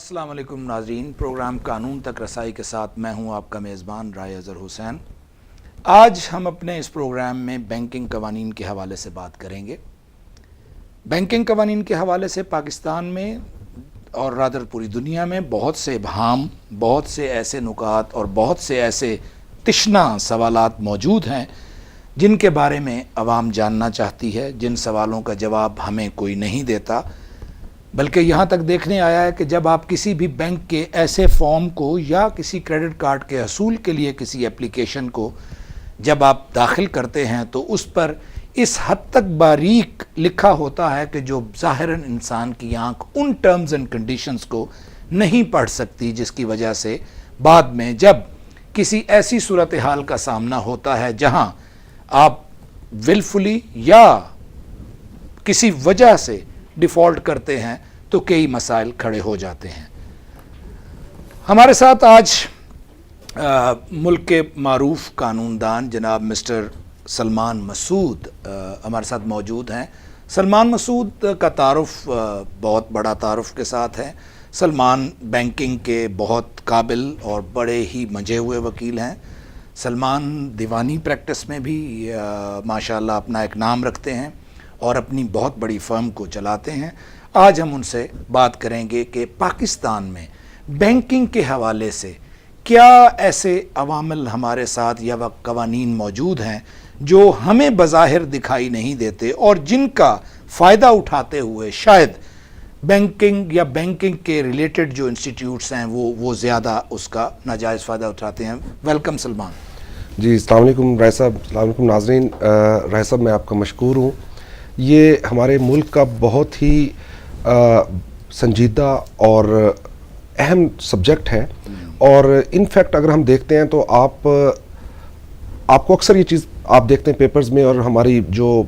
अस्सलाम वालेकुम नाज़रीन, प्रोग्राम कानून तक रसाई के साथ मैं हूं आपका मेज़बान राय अज़हर हुसैन। आज हम अपने इस प्रोग्राम में बैंकिंग कवानीन के हवाले से बात करेंगे। बैंकिंग कवानीन के हवाले से पाकिस्तान में और रादर पूरी दुनिया में बहुत से इबहाम, बहुत से ऐसे नुकात और बहुत से ऐसे तिश्ना सवालात मौजूद हैं जिनके बारे में अवाम जानना चाहती है, जिन सवालों का जवाब हमें कोई नहीं देता। बल्कि यहाँ तक देखने आया है कि जब आप किसी भी बैंक के ऐसे फॉर्म को या किसी क्रेडिट कार्ड के हसूल के लिए किसी एप्लीकेशन को जब आप दाखिल करते हैं तो उस पर इस हद तक बारीक लिखा होता है कि जो ज़ाहिरन इंसान की आंख उन टर्म्स एंड कंडीशंस को नहीं पढ़ सकती, जिसकी वजह से बाद में जब किसी ऐसी सूरत हाल का सामना होता है जहां आप विलफुली या किसी वजह से डिफ़ॉल्ट करते हैं तो कई मसाइल खड़े हो जाते हैं। हमारे साथ आज मुल्क के मारूफ कानूनदान जनाब मिस्टर सलमान मसूद हमारे साथ मौजूद हैं। सलमान मसूद का तारुफ बहुत बड़ा तारुफ के साथ है। सलमान बैंकिंग के बहुत काबिल और बड़े ही मंझे हुए वकील हैं। सलमान दीवानी प्रैक्टिस में भी माशाल्लाह अपना एक नाम रखते हैं और अपनी बहुत बड़ी फर्म को चलाते हैं। आज हम उनसे बात करेंगे कि पाकिस्तान में बैंकिंग के हवाले से क्या ऐसे अवामिल हमारे साथ या कवानीन मौजूद हैं जो हमें बज़ाहिर दिखाई नहीं देते और जिनका फ़ायदा उठाते हुए शायद बैंकिंग या बैंकिंग के रिलेटेड जो इंस्टीट्यूट्स हैं वो ज़्यादा उसका नाजायज़ फ़ायदा उठाते हैं। वेलकम सलमान जी। अस्सलाम वालेकुम राय साहब, अस्सलाम वालेकुम नाज़रीन। राय साहब मैं आपका मशकूर हूँ। ये हमारे मुल्क का बहुत ही संजीदा और अहम सब्जेक्ट है और इनफैक्ट अगर हम देखते हैं तो आपको अक्सर ये चीज़ आप देखते हैं पेपर्स में और हमारी जो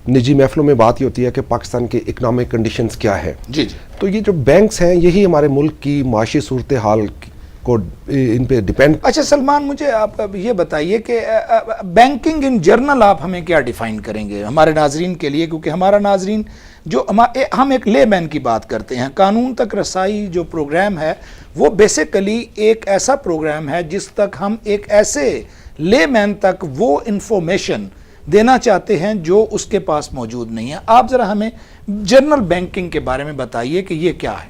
निजी महफिलों में बात ही होती है कि पाकिस्तान के इकनॉमिक कंडीशंस क्या है। जी। तो ये जो बैंक्स हैं यही हमारे मुल्क की माशी सूरत हाल को इन पे डिपेंड। अच्छा सलमान, मुझे आप ये बताइए कि बैंकिंग इन जनरल आप हमें क्या डिफ़ाइन करेंगे हमारे नाजरीन के लिए, क्योंकि हमारा नाजरीन जो हम एक ले मैन की बात करते हैं। कानून तक रसाई जो प्रोग्राम है वो बेसिकली एक ऐसा प्रोग्राम है जिस तक हम एक ऐसे ले मैन तक वो इंफॉर्मेशन देना चाहते हैं जो उसके पास मौजूद नहीं है। आप ज़रा हमें जनरल बैंकिंग के बारे में बताइए कि ये क्या है।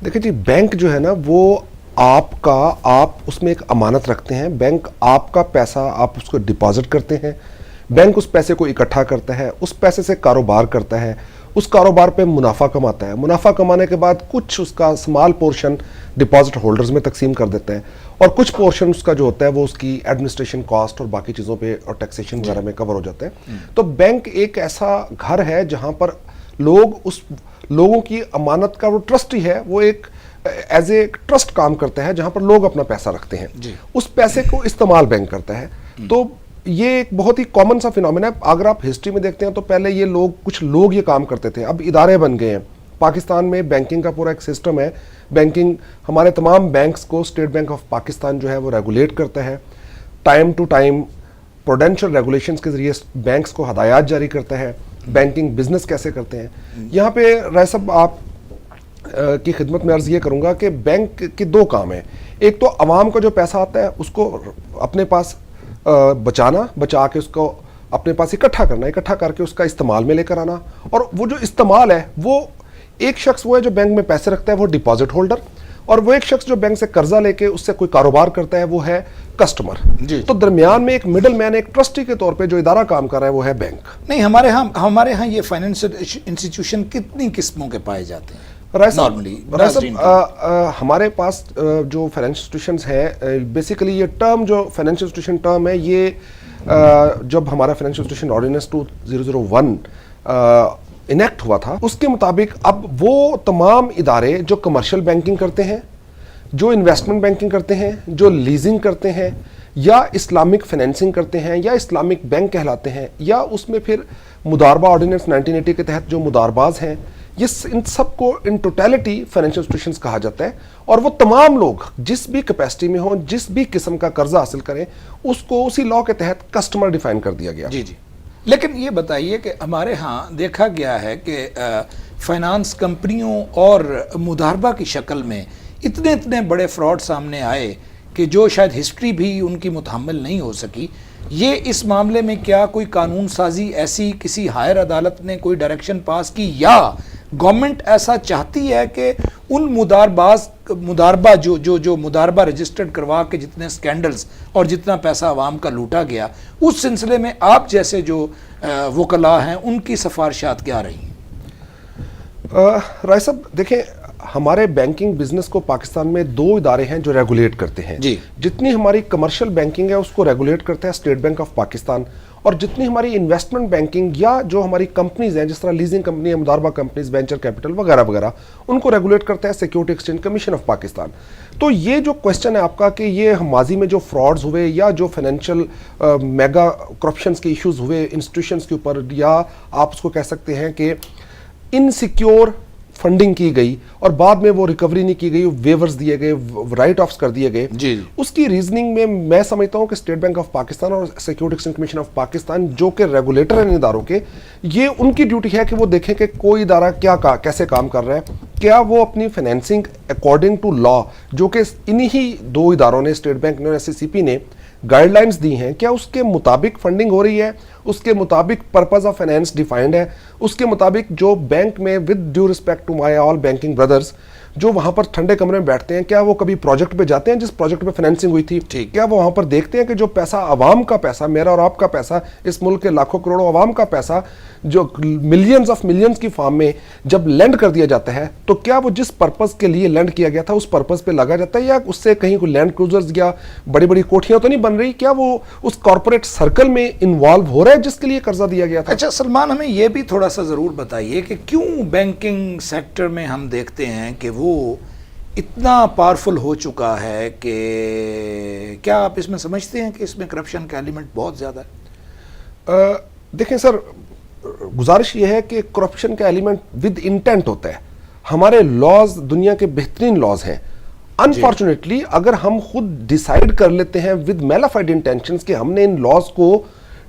देखिए जी, बैंक जो है ना वो आप उसमें एक अमानत रखते हैं। बैंक आपका पैसा आप उसको डिपॉजिट करते हैं, बैंक उस पैसे को इकट्ठा करता है, उस पैसे से कारोबार करता है, उस कारोबार पे मुनाफा कमाता है। मुनाफा कमाने के बाद कुछ उसका स्मॉल पोर्शन डिपॉजिट होल्डर्स में तकसीम कर देता है और कुछ पोर्शन उसका जो होता है वो उसकी एडमिनिस्ट्रेशन कॉस्ट और बाकी चीज़ों पे और टैक्सेशन वगैरह में कवर हो जाता है। तो बैंक एक ऐसा घर है जहाँ पर लोगों की अमानत का वो ट्रस्टी है, वो एक एज ए ट्रस्ट काम करता है जहां पर लोग अपना पैसा रखते हैं। उस पैसे को इस्तेमाल बैंक करता है। तो ये एक बहुत ही कॉमन सा फिनोमेना है। अगर आप हिस्ट्री में देखते हैं तो पहले ये कुछ लोग ये काम करते थे, अब इदारे बन गए हैं। पाकिस्तान में बैंकिंग का पूरा एक सिस्टम है। बैंकिंग हमारे तमाम बैंक्स को स्टेट बैंक ऑफ पाकिस्तान जो है वो रेगुलेट करता है। Time to time prudential regulations के जरिए बैंक्स को हदायत जारी करता है बैंकिंग बिजनेस कैसे करते हैं। यहाँ पे राय साहब आप की खिदमत में अर्ज ये करूंगा कि बैंक के दो काम हैं। एक तो आवाम का जो पैसा आता है उसको अपने पास बचा के उसको अपने पास इकट्ठा करना, इकट्ठा करके उसका इस्तेमाल में लेकर आना। और वो जो इस्तेमाल है वो एक शख्स वो है जो बैंक में पैसे रखता है, वो डिपॉजिट होल्डर, और वो एक शख्स जो बैंक से कर्जा लेके उससे कोई कारोबार करता है वो है कस्टमर। तो दरमियान में एक मिडल मैन, एक ट्रस्टी के तौर पे जो इदारा काम कर रहा है वो है बैंक। नहीं, हमारे यहाँ ये फाइनेंशियल इंस्टीट्यूशन कितनी किस्मों के पाए जाते हैं नॉर्मली? हमारे पास जो फाइनेंशियल इंस्टीट्यूशंस हैं, बेसिकली ये टर्म जो फाइनेंशियल इंस्टीट्यूशन टर्म है ये जब हमारा फाइनेंशियल इंस्टीट्यूशन ऑर्डिनेंस 2001 इनेक्ट हुआ था उसके मुताबिक अब वो तमाम इदारे जो कमर्शियल बैंकिंग करते हैं, जो इन्वेस्टमेंट बैंकिंग करते हैं, जो लीजिंग करते हैं या इस्लामिक फाइनेंसिंग करते हैं या इस्लामिक बैंक कहलाते हैं, या उसमें फिर मुदारबा ऑर्डिनेंस 1980 के तहत जो मुदारबाज हैं, ये इन सब को इन टोटलिटी फाइनेंशियल इंस्टीट्यूशंस कहा जाता है। और वो तमाम लोग जिस भी कैपेसिटी में हों, जिस भी किस्म का कर्जा हासिल करें, उसको उसी लॉ के तहत कस्टमर डिफाइन कर दिया गया। जी। लेकिन ये बताइए कि हमारे यहाँ देखा गया है कि फाइनेंस कंपनियों और मुदारबा की शक्ल में इतने बड़े फ्रॉड सामने आए कि जो शायद हिस्ट्री भी उनकी मुतहम्मिल नहीं हो सकी, ये इस मामले में क्या कोई कानून साजी ऐसी किसी हायर अदालत ने कोई डायरेक्शन पास की, या गवर्नमेंट ऐसा चाहती है कि उन मुदारबा जो मुदारबा रजिस्टर्ड करवा के जितने स्कैंडल्स और जितना पैसा आवाम का लूटा गया, उस सिलसिले में आप जैसे जो वकला हैं उनकी सिफारिशात क्या रही? राय साहब देखें, हमारे बैंकिंग बिजनेस को पाकिस्तान में 2 इदारे हैं जो रेगुलेट करते हैं जी। जितनी हमारी कमर्शियल बैंकिंग है उसको रेगुलेट करता है स्टेट बैंक ऑफ पाकिस्तान, और जितनी हमारी इन्वेस्टमेंट बैंकिंग या जो हमारी कंपनीज हैं जिस तरह लीजिंग कंपनी है, मुदारबा कंपनीज, वेंचर कैपिटल वगैरह वगैरह, उनको रेगुलेट करता है security exchange commission of Pakistan. तो ये जो क्वेश्चन है आपका कि ये माजी में जो फ्रॉड्स हुए या जो फाइनेंशियल मेगा करप्शन के इश्यूज हुए इंस्टीट्यूशंस के ऊपर, या आप उसको कह सकते हैं कि इनसिक्योर फंडिंग की गई और बाद में वो रिकवरी नहीं की गई, वेवर्स दिए गए, राइट ऑफ्स कर दिए गए जी। उसकी रीजनिंग में मैं समझता हूं कि स्टेट बैंक ऑफ पाकिस्तान और security exchange commission of Pakistan जो कि रेगुलेटर हैं इन इदारों के, ये उनकी ड्यूटी है कि वो देखें कि कोई इदारा कैसे काम कर रहा है, क्या वो अपनी फाइनेंसिंग अकॉर्डिंग टू लॉ, जो कि इन्हीं 2 इदारों ने, स्टेट बैंक ने और SCCP ने गाइडलाइंस दी हैं, क्या उसके मुताबिक फंडिंग हो रही है, उसके मुताबिक पर्पस ऑफ फाइनेंस डिफाइंड है, उसके मुताबिक जो बैंक में with due respect to my all banking brothers जो वहां पर ठंडे कमरे में बैठते हैं, क्या वो कभी प्रोजेक्ट पे जाते हैं जिस प्रोजेक्ट पे फाइनेंसिंग हुई थी, क्या वो वहां पर देखते हैं कि जो पैसा आवाम का पैसा, मेरा और आपका पैसा, इस मुल्क के लाखों करोड़ों आवाम का पैसा जो मिलियंस ऑफ मिलियंस की फॉर्म में जब लेंड कर दिया जाता है, तो क्या वो जिस पर्पस के लिए लेंड किया गया था उस पर्पस पे लगा जाता है, या उससे कहीं कोई लैंड क्रूजर्स या बड़ी बड़ी कोठियां तो नहीं बन रही, क्या वो उस कॉर्पोरेट सर्कल में इन्वॉल्व हो रहा है जिसके लिए कर्जा दिया गया था? अच्छा सलमान, हमें यह भी थोड़ा सा जरूर बताइए कि क्यों बैंकिंग सेक्टर में हम देखते हैं कि वो इतना पावरफुल हो चुका है कि क्या आप इसमें समझते हैं कि इसमें करप्शन का एलिमेंट बहुत ज़्यादा है? देखें सर, गुजारिश ये है कि करप्शन का एलिमेंट विद इंटेंट होता है। हमारे लॉज दुनिया के बेहतरीन लॉज हैं। अनफॉर्चुनेटली अगर हम खुद डिसाइड कर लेते हैं विद मेलाफाइड इंटेंशंस कि हमने इन लॉज को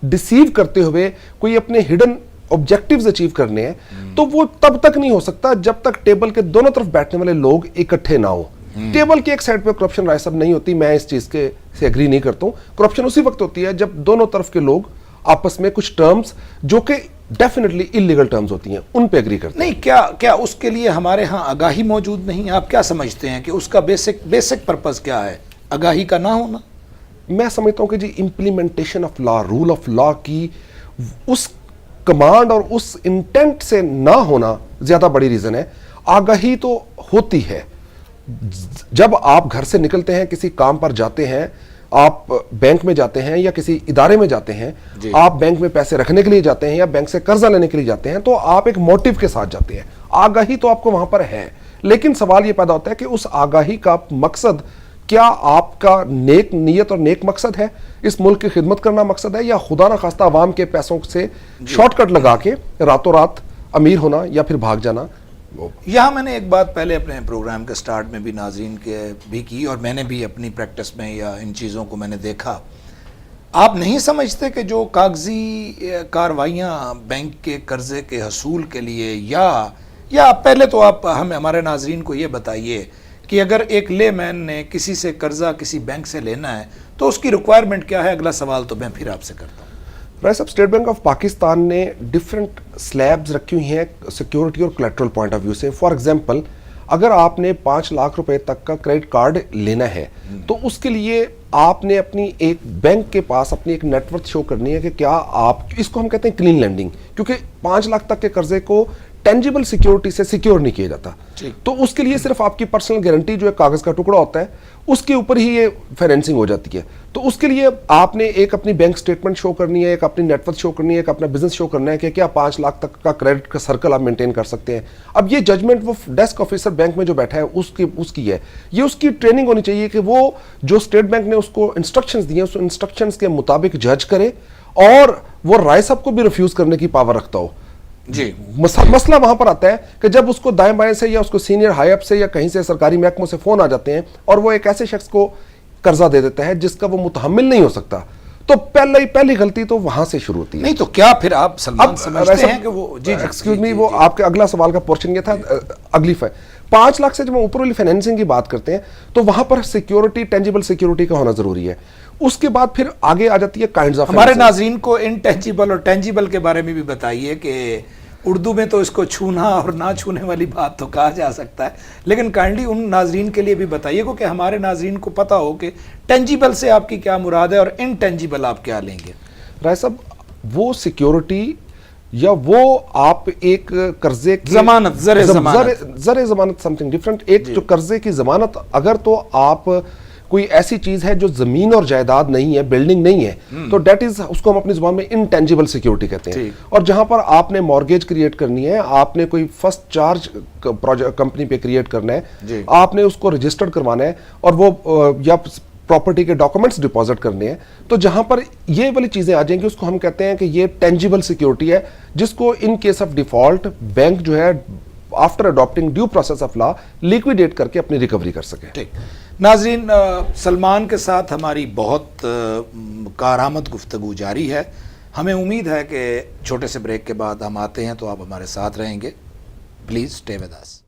डिसीव करते हुए कोई अपने हिडन ऑब्जेक्टिव्स अचीव करने हैं, तो वो तब तक नहीं हो सकता जब तक टेबल के दोनों तरफ बैठने वाले लोग इकट्ठे ना हो। टेबल की एक साइड पे करप्शन राय साहब नहीं होती, मैं इस चीज के से एग्री नहीं करता हूं। करप्शन उसी वक्त होती है जब दोनों तरफ के लोग आपस में कुछ टर्म्स जो कि डेफिनेटली इलीगल टर्म्स होती हैं उन पे एग्री करते हैं। नहीं, क्या उसके लिए हमारे यहाँ आगाही मौजूद नहीं? आप क्या समझते हैं कि उसका बेसिक पर्पस क्या है आगाही का ना होना? मैं समझता हूं कि जी implementation of law, rule of law की उस कमांड और उस इंटेंट से ना होना ज्यादा बड़ी रीजन है। आगाही तो होती है जब आप घर से निकलते हैं, किसी काम पर जाते हैं, आप बैंक में जाते हैं या किसी इदारे में जाते हैं, आप बैंक में पैसे रखने के लिए जाते हैं या बैंक से कर्जा लेने के लिए जाते हैं, तो आप एक मोटिव के साथ जाते हैं। आगाही तो आपको वहां पर है, लेकिन सवाल यह पैदा होता है कि उस आगाही का मकसद क्या आपका नेक नीयत और नेक मकसद है, इस मुल्क की खिदमत करना मकसद है, या खुदा ना खास्ता आवाम के पैसों से शॉर्टकट लगा के रातों रात अमीर होना या फिर भाग जाना। यहाँ मैंने एक बात पहले अपने प्रोग्राम के स्टार्ट में भी नाज़रीन के भी की और मैंने भी अपनी प्रैक्टिस में या इन चीज़ों को मैंने देखा। आप नहीं समझते कि जो कागजी कार्रवाइयाँ बैंक के कर्जे के हसूल के लिए या पहले तो आप हमारे नाज़रीन को ये बताइए कि अगर एक ले मैन ने किसी से कर्जा किसी बैंक से लेना है तो उसकी रिक्वायरमेंट क्या है? अगला सवाल तो मैं फिर आपसे करता हूँ। राय साहब, स्टेट बैंक ऑफ पाकिस्तान ने डिफरेंट स्लैब्स रखी हुई हैं सिक्योरिटी और कोलैटरल पॉइंट ऑफ व्यू से। फॉर एग्जांपल, अगर आपने 5 लाख रुपए तक का क्रेडिट कार्ड लेना है तो उसके लिए आपने अपनी एक बैंक के पास अपनी एक नेटवर्थ शो करनी है कि क्या आप, इसको हम कहते हैं क्लीन लैंडिंग, क्योंकि 5 लाख तक के कर्जे को टेंजिबल सिक्योरिटी से सिक्योर नहीं किया जाता। तो उसके लिए सिर्फ आपकी पर्सनल गारंटी जो एक कागज का टुकड़ा होता है उसके ऊपर ही ये फाइनेंसिंग हो जाती है। तो उसके लिए आपने एक अपनी बैंक स्टेटमेंट शो करनी है, एक अपनी नेटवर्थ शो करनी है, एक अपना बिजनेस शो करना है कि क्या 5 लाख तक का क्रेडिट का सर्कल आप मेंटेन कर सकते हैं। अब ये जजमेंट वो डेस्क ऑफिसर बैंक में जो बैठा है उसकी है, ये उसकी ट्रेनिंग होनी चाहिए कि वो जो स्टेट बैंक ने उसको इंस्ट्रक्शंस दिए उस इंस्ट्रक्शंस के मुताबिक जज करे और वो राय साहब को भी रिफ्यूज करने की पावर रखता हो। जी, मसला वहां पर आता है कि जब उसको दाएं बाएं से या उसको सीनियर हाई अप से या कहीं से सरकारी महकमों से फोन आ जाते हैं और वो एक ऐसे शख्स को कर्जा दे देता है जिसका वो मुतहम्मिल नहीं हो सकता, तो पहली गलती तो वहां से शुरू होती है। नहीं तो क्या फिर आप सलमान समझते हैं कि वो एक्सक्यूज मी, वो आपके अगला सवाल का पोर्शन ये था, अगली 5 लाख से जब हम ऊपर वाली फाइनेंसिंग की बात करते हैं तो वहां पर सिक्योरिटी, टेंजिबल सिक्योरिटी का होना जरूरी है। उसके बाद फिर आगे आ जाती है काइंड्स ऑफ। हमारे नाजरीन को इनटेंजिबल और टेंजिबल के बारे में भी बताइए कि उर्दू में तो इसको छूना और ना छूने वाली बात तो कहा जा सकता है, लेकिन काइंडली उन नाजरीन के लिए भी बताइए कि हमारे नाजरीन को पता हो कि टेंजिबल से आपकी क्या मुराद है और इनटेंजिबल आप क्या लेंगे। राय साहब, वो सिक्योरिटी या वो आप एक कर्जे की जमानत, ज़र जमानत समथिंग डिफरेंट। एक जो कर्जे की जमानत, अगर तो आप कोई ऐसी चीज है जो जमीन और जायदाद नहीं है, बिल्डिंग नहीं है, तो डेट इज, उसको हम अपनी जुबान में इनटेंजिबल सिक्योरिटी कहते हैं। और जहां पर आपने मॉर्गेज क्रिएट करनी है, आपने कोई फर्स्ट चार्ज प्रोजेक्ट कंपनी पे क्रिएट करना है, आपने उसको रजिस्टर्ड करवाना है और वो या प्रॉपर्टी के डॉक्यूमेंट्स डिपॉजिट करने हैं, तो जहां पर ये वाली चीजें आ जाएंगी उसको हम कहते हैं कि ये टेंजिबल सिक्योरिटी है, जिसको in case of default bank जो है after adopting due process of law liquidate करके अपनी रिकवरी कर सके। ठीक नाजरीन, सलमान के साथ हमारी बहुत कारआमद गुफ्तगू जारी है। हमें उम्मीद है कि छोटे से ब्रेक के बाद हम आते हैं तो आप हमारे साथ रहेंगे। Please stay with us.